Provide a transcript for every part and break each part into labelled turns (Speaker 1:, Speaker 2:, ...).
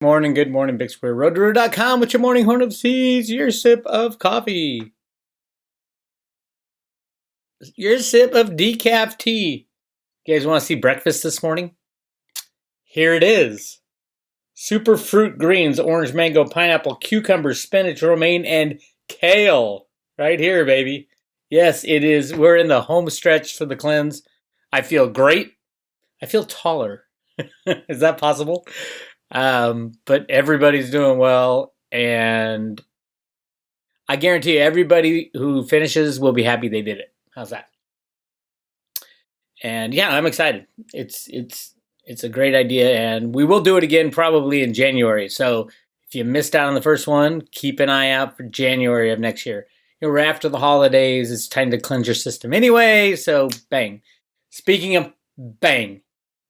Speaker 1: Morning, good morning, Big Square. RoadToRoo.com with your morning horn of seas, your sip of coffee. Your sip of decaf tea. You guys want to see breakfast this morning? Here it is. Super fruit greens, orange, mango, pineapple, cucumber, spinach, romaine, and kale. Right here, baby. Yes, it is. We're in the home stretch for the cleanse. I feel great. I feel taller. Is that possible? But everybody's doing well, and I guarantee you everybody who finishes will be happy they did it. How's that? And yeah, I'm excited. It's a great idea, and we will do it again probably in January. So if you missed out on the first one, keep an eye out for January of next year. We're after the holidays. It's time to cleanse your system anyway, so bang. Speaking of bang,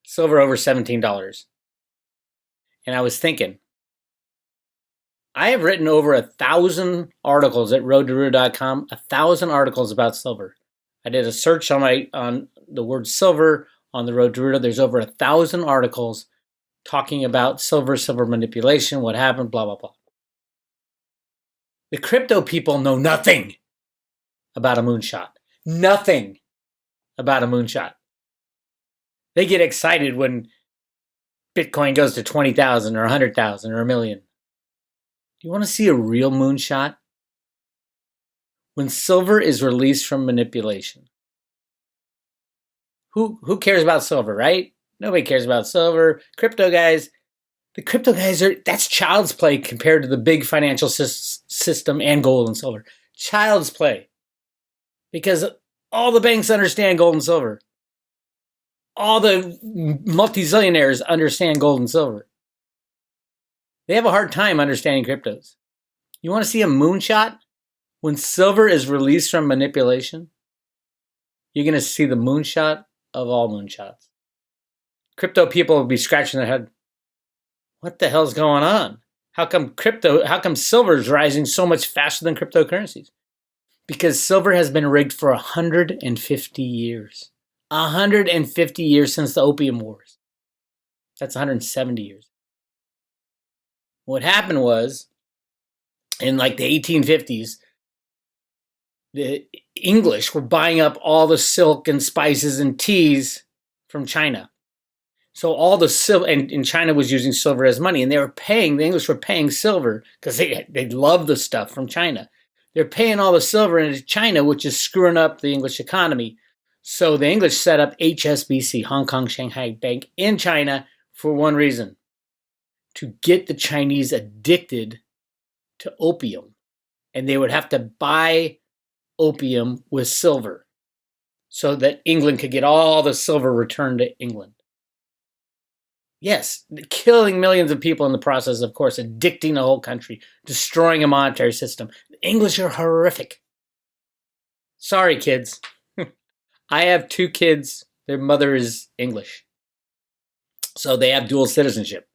Speaker 1: silver over $17. And I was thinking, I have written over 1,000 articles at roadtoroot.com, 1,000 articles about silver. I did a search on the word silver on the Road to Root. There's over 1,000 articles talking about silver manipulation, what happened, blah, blah, blah. The crypto people know nothing about a moonshot. Nothing about a moonshot. They get excited when Bitcoin goes to 20,000 or 100,000 or a million. Do you want to see a real moonshot? When silver is released from manipulation. Who cares about silver, right? Nobody cares about silver. Crypto guys, that's child's play compared to the big financial system and gold and silver. Child's play. Because all the banks understand gold and silver. All the multi-zillionaires understand gold and silver. They have a hard time understanding cryptos. You want to see a moonshot? When silver is released from manipulation, you're going to see the moonshot of all moonshots. Crypto people will be scratching their head. What the hell's going on? How come silver is rising so much faster than cryptocurrencies? Because silver has been rigged for 150 years. 150 years since the Opium Wars. That's 170 years. What happened was, in like the 1850s, the English were buying up all the silk and spices and teas from China. So all the silver, and China was using silver as money, and the English were paying silver because they loved the stuff from China. They're paying all the silver into China, which is screwing up the English economy. So the English set up HSBC, Hong Kong Shanghai Bank, in China for one reason: to get the Chinese addicted to opium. And they would have to buy opium with silver so that England could get all the silver returned to England. Yes, killing millions of people in the process, of course, addicting the whole country, destroying a monetary system. The English are horrific. Sorry, kids. I have 2 kids. Their mother is English. So they have dual citizenship.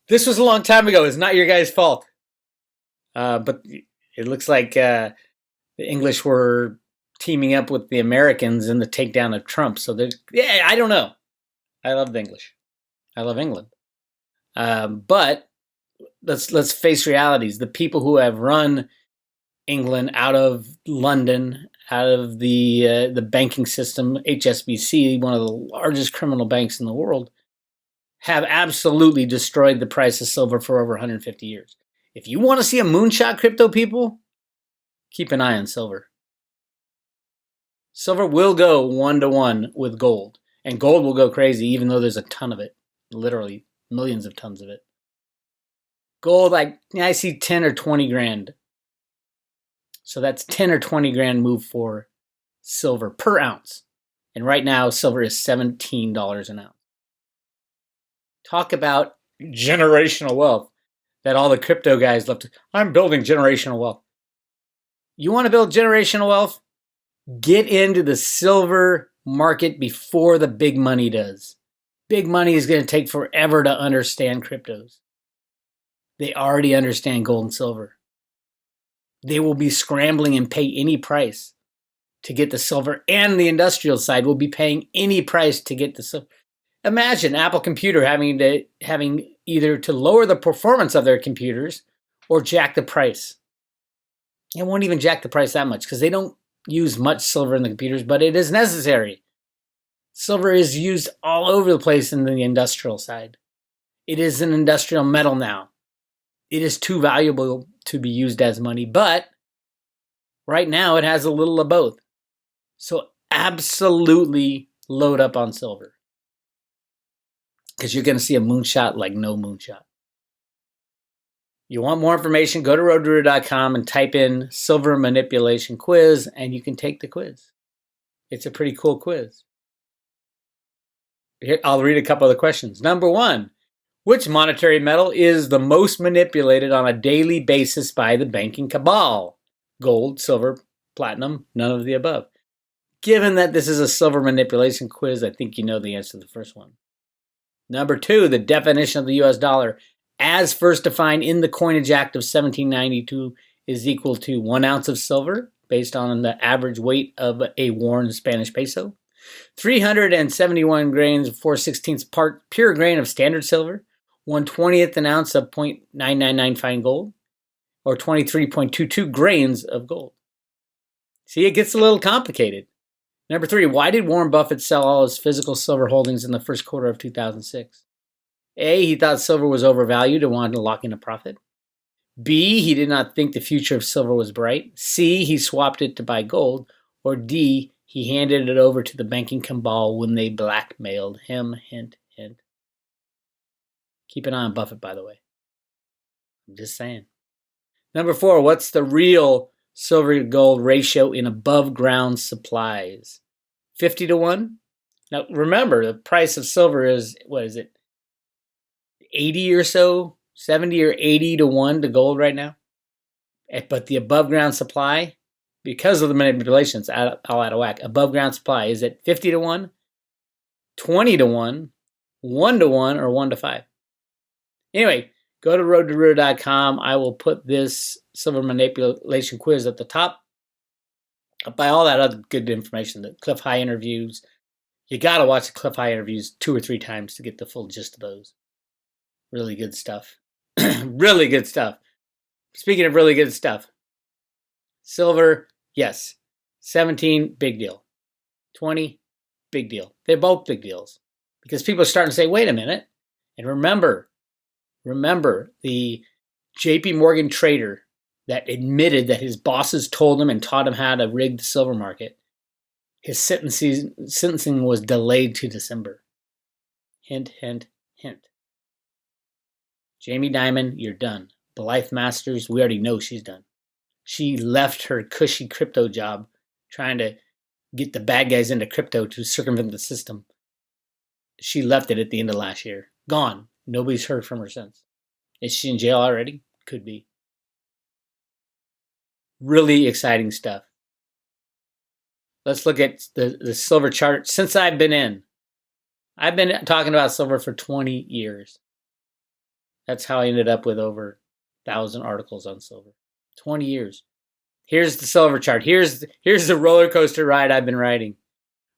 Speaker 1: This was a long time ago. It's not your guys' fault. But it looks like the English were teaming up with the Americans in the takedown of Trump. So I don't know. I love the English. I love England. But let's face realities. The people who have run England out of London, out of the banking system, HSBC, one of the largest criminal banks in the world, have absolutely destroyed the price of silver for over 150 years. If you want to see a moonshot, crypto people, keep an eye on silver. Silver will go 1-to-1 with gold. And gold will go crazy even though there's a ton of it. Literally millions of tons of it. Gold, I see 10 or 20 grand. So that's 10 or 20 grand move for silver per ounce. And right now, silver is $17 an ounce. Talk about generational wealth that all the crypto guys love to. I'm building generational wealth. You want to build generational wealth? Get into the silver market before the big money does. Big money is going to take forever to understand cryptos. They already understand gold and silver. They will be scrambling and pay any price to get the silver, and the industrial side will be paying any price to get the silver. Imagine Apple Computer having either to lower the performance of their computers or jack the price. It won't even jack the price that much because they don't use much silver in the computers, but it is necessary. Silver is used all over the place in the industrial side. It is an industrial metal now. It is too valuable to be used as money, but right now it has a little of both. So absolutely load up on silver because you're going to see a moonshot like no moonshot. You want more information, go to roadrunner.com and type in silver manipulation quiz and you can take the quiz. It's a pretty cool quiz. Here, I'll read a couple of the questions. Number 1, which monetary metal is the most manipulated on a daily basis by the banking cabal? Gold, silver, platinum, none of the above. Given that this is a silver manipulation quiz, I think you know the answer to the first one. Number 2, the definition of the US dollar as first defined in the Coinage Act of 1792 is equal to 1 ounce of silver based on the average weight of a worn Spanish peso, 371 grains of 4/16 part pure grain of standard silver, 1/20th an ounce of 0.999 fine gold, or 23.22 grains of gold. See, it gets a little complicated. Number 3, why did Warren Buffett sell all his physical silver holdings in the first quarter of 2006? A, he thought silver was overvalued and wanted to lock in a profit. B, he did not think the future of silver was bright. C, he swapped it to buy gold. Or D, he handed it over to the banking cabal when they blackmailed him. Hint, hint. Keep an eye on Buffett, by the way. I'm just saying. Number 4, what's the real silver to gold ratio in above ground supplies? 50 to 1? Now, remember, the price of silver is, 80 or so, 70 or 80 to 1 to gold right now. But the above ground supply, because of the manipulations, all out of whack. Above ground supply, is it 50 to 1, 20 to 1, 1 to 1, or 1 to 5? Anyway, go to roadtoroota.com. I will put this silver manipulation quiz at the top. By all that other good information, the Cliff High interviews. You got to watch the Cliff High interviews 2 or 3 times to get the full gist of those. Really good stuff. Really good stuff. Speaking of really good stuff, silver, yes. 17, big deal. 20, big deal. They're both big deals because people are starting to say, wait a minute. And remember the JP Morgan trader that admitted that his bosses told him and taught him how to rig the silver market. His sentencing was delayed to December. Hint, hint, hint. Jamie Dimon, you're done. Blythe Masters, we already know she's done. She left her cushy crypto job trying to get the bad guys into crypto to circumvent the system. She left it at the end of last year. Gone. Nobody's heard from her since. Is she in jail already? Could be. Really exciting stuff. Let's look at the silver chart. Since I've been talking about silver for 20 years. That's how I ended up with over 1,000 articles on silver. 20 years. Here's the silver chart. Here's the roller coaster ride I've been riding.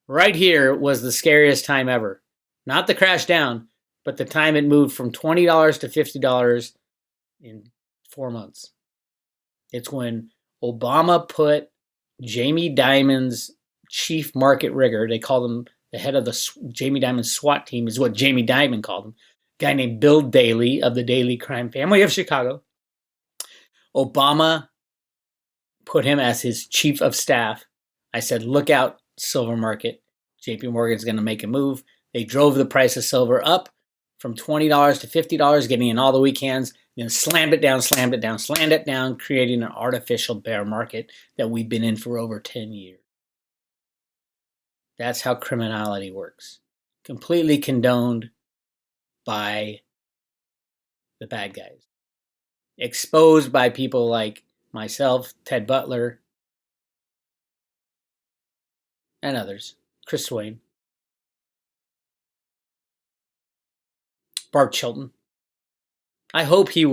Speaker 1: Right here was the scariest time ever. Not the crash down, but the time it moved from $20 to $50 in 4 months. It's when Obama put Jamie Dimon's chief market rigger, they called him the head of the Jamie Dimon SWAT team, is what Jamie Dimon called him. A guy named Bill Daley of the Daley crime family of Chicago. Obama put him as his chief of staff. I said, look out, silver market. JP Morgan's going to make a move. They drove the price of silver up from $20 to $50, getting in all the weak hands, then slammed it down, creating an artificial bear market that we've been in for over 10 years. That's how criminality works. Completely condoned by the bad guys. Exposed by people like myself, Ted Butler, and others. Chris Swain. Bart Chilton. I hope he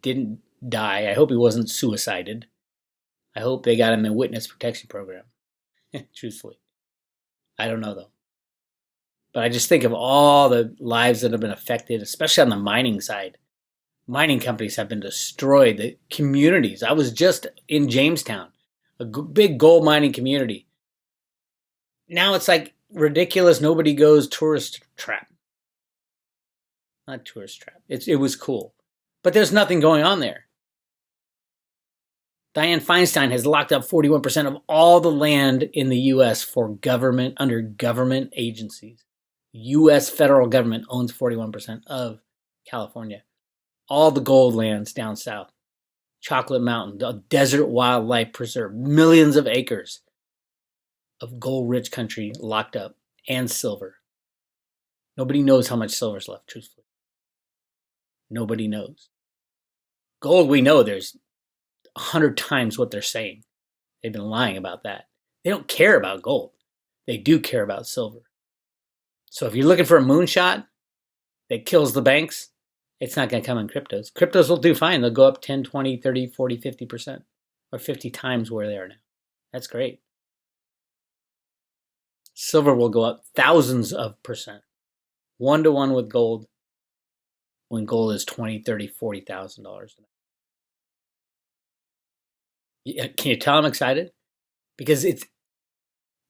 Speaker 1: didn't die. I hope he wasn't suicided. I hope they got him in witness protection program. Truthfully. I don't know though. But I just think of all the lives that have been affected, especially on the mining side. Mining companies have been destroyed. The communities. I was just in Jamestown, a big gold mining community. Now it's like ridiculous. Nobody goes tourist trap. Not tourist trap. It was cool. But there's nothing going on there. Dianne Feinstein has locked up 41% of all the land in the U.S. for government, under government agencies. U.S. federal government owns 41% of California. All the gold lands down south. Chocolate Mountain, the desert wildlife preserve, millions of acres of gold-rich country locked up, and silver. Nobody knows how much silver's left, truthfully. Nobody knows. Gold, we know there's 100 times what they're saying. They've been lying about that. They don't care about gold. They do care about silver. So if you're looking for a moonshot that kills the banks, it's not going to come in cryptos. Cryptos will do fine. They'll go up 10, 20, 30, 40, 50%, or 50 times where they are now. That's great. Silver will go up thousands of percent, 1-to-1 with gold, when gold is $20,000, $30,000, $40,000. Can you tell I'm excited? Because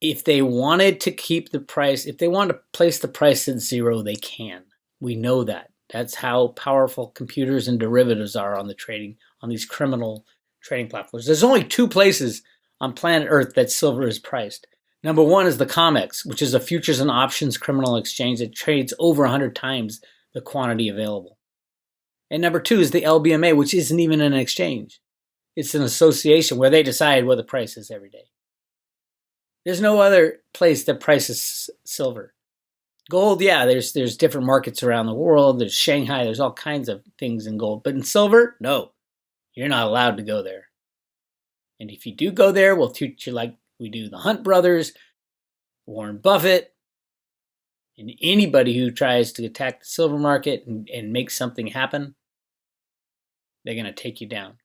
Speaker 1: if they wanted to keep the price, if they want to place the price at zero, they can. We know that. That's how powerful computers and derivatives are on the trading, on these criminal trading platforms. There's only 2 places on planet Earth that silver is priced. Number 1 is the COMEX, which is a futures and options criminal exchange that trades over 100 times the quantity available. And number 2 is the LBMA, which isn't even an exchange. It's an association where they decide what the price is every day. There's no other place that prices silver. Gold, yeah, there's different markets around the world. There's Shanghai. There's all kinds of things in gold. But in silver, no. You're not allowed to go there. And if you do go there, we'll treat you like we do the Hunt brothers, Warren Buffett, and anybody who tries to attack the silver market and make something happen, they're going to take you down,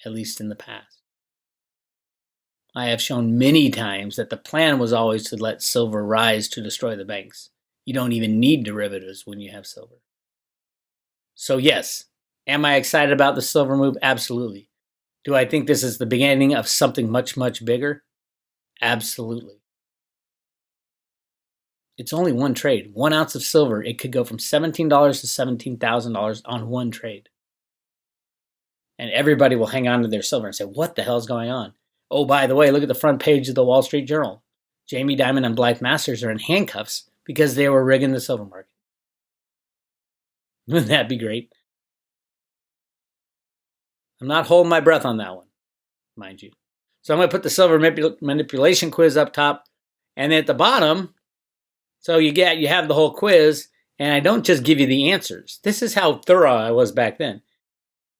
Speaker 1: at least in the past. I have shown many times that the plan was always to let silver rise to destroy the banks. You don't even need derivatives when you have silver. So yes, am I excited about the silver move? Absolutely. Do I think this is the beginning of something much, much bigger? Absolutely. It's only one trade. 1 ounce of silver, it could go from $17 to $17,000 on one trade. And everybody will hang on to their silver and say, what the hell is going on? Oh, by the way, look at the front page of the Wall Street Journal. Jamie Dimon and Blythe Masters are in handcuffs because they were rigging the silver market. Wouldn't that be great? I'm not holding my breath on that one, mind you. So I'm going to put the silver manipulation quiz up top, and then at the bottom, so you have the whole quiz, and I don't just give you the answers. This is how thorough I was back then.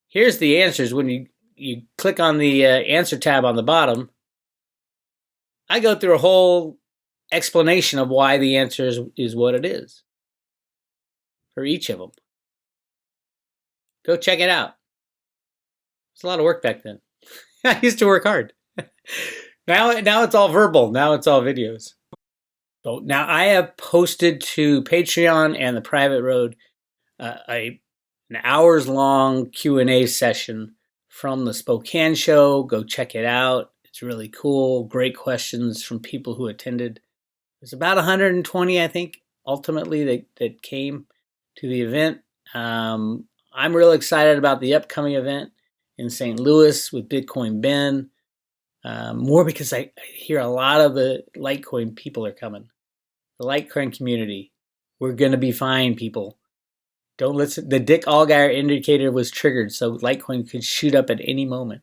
Speaker 1: Here's the answers. When you click on the answer tab on the bottom, I go through a whole explanation of why the answer is what it is for each of them. Go check it out. It's a lot of work back then. I used to work hard. Now it's all verbal. Now it's all videos. So now I have posted to Patreon and the Private Road an hours-long Q&A session from the Spokane show. Go check it out. It's really cool. Great questions from people who attended. There's about 120, I think, ultimately that came to the event. I'm real excited about the upcoming event in St. Louis with Bitcoin Ben. More because I hear a lot of the Litecoin people are coming. The Litecoin community. We're going to be fine, people. Don't listen. The Dick Allgaier indicator was triggered, so Litecoin could shoot up at any moment.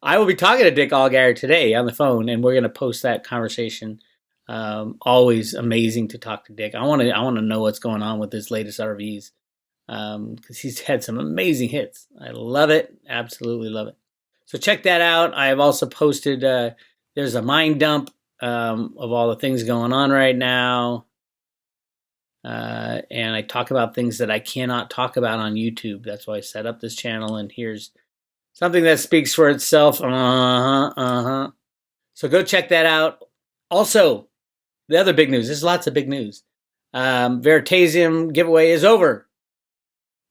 Speaker 1: I will be talking to Dick Allgaier today on the phone, and we're going to post that conversation. Always amazing to talk to Dick. I want to know what's going on with his latest RVs because he's had some amazing hits. I love it. Absolutely love it. So check that out. I have also posted, there's a mind dump of all the things going on right now. And I talk about things that I cannot talk about on YouTube. That's why I set up this channel. And here's something that speaks for itself. So go check that out. Also, The other big news, there's lots of big news. Veritasium giveaway is over,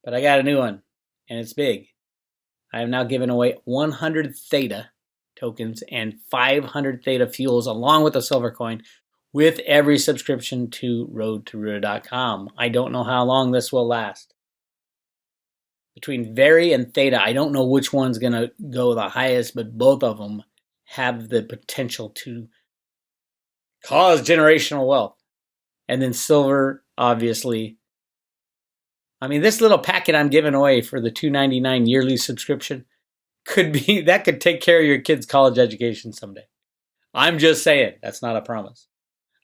Speaker 1: but I got a new one, and it's big. I have now given away 100 Theta tokens and 500 Theta fuels along with a silver coin with every subscription to roadtoruta.com. I don't know how long this will last. Between Veri and Theta, I don't know which one's going to go the highest, but both of them have the potential to cause generational wealth. And then silver, obviously. I mean, this little packet I'm giving away for the $2.99 yearly subscription could take care of your kid's college education someday. I'm just saying, that's not a promise.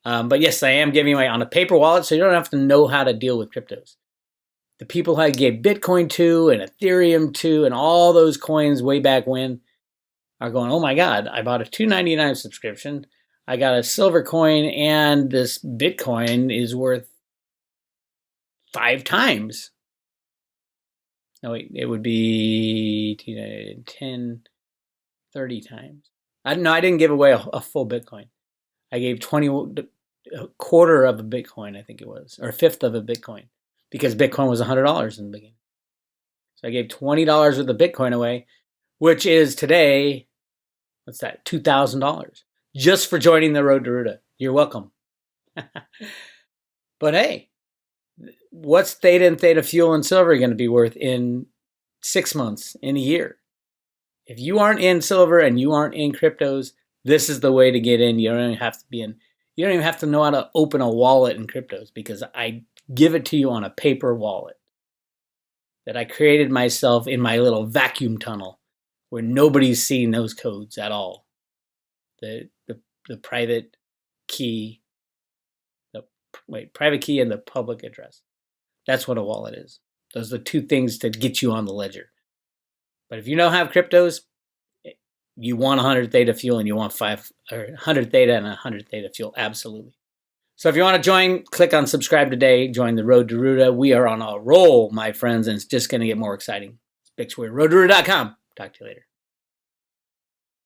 Speaker 1: But yes, I am giving away on a paper wallet, so you don't have to know how to deal with cryptos. The people who I gave Bitcoin to and Ethereum to and all those coins way back when are going, oh my God, I bought a $2.99 subscription. I got a silver coin and this Bitcoin is worth 5 times. No, wait, it would be 10, 30 times. I didn't give away a full Bitcoin. I gave a quarter of a Bitcoin, I think it was, or a fifth of a Bitcoin, because Bitcoin was $100 in the beginning. So I gave $20 worth of Bitcoin away, which is today, what's that, $2,000, just for joining the Road to Ruta. You're welcome. But hey, what's Theta and Theta Fuel and Silver going to be worth in 6 months, in a year? If you aren't in silver and you aren't in cryptos, this is the way to get in. You don't even have to be in. You don't even have to know how to open a wallet in cryptos, because I give it to you on a paper wallet that I created myself in my little vacuum tunnel where nobody's seen those codes at all. The private key, private key and the public address. That's what a wallet is. Those are the two things to get you on the ledger. But if you don't have cryptos, you want 100 Theta Fuel and you want 100 Theta and 100 Theta Fuel, absolutely. So if you want to join, click on subscribe today, join the Road to Ruta. We are on a roll, my friends, and it's just going to get more exciting. It's BixWeir, roadtoruta.com. Talk to you later.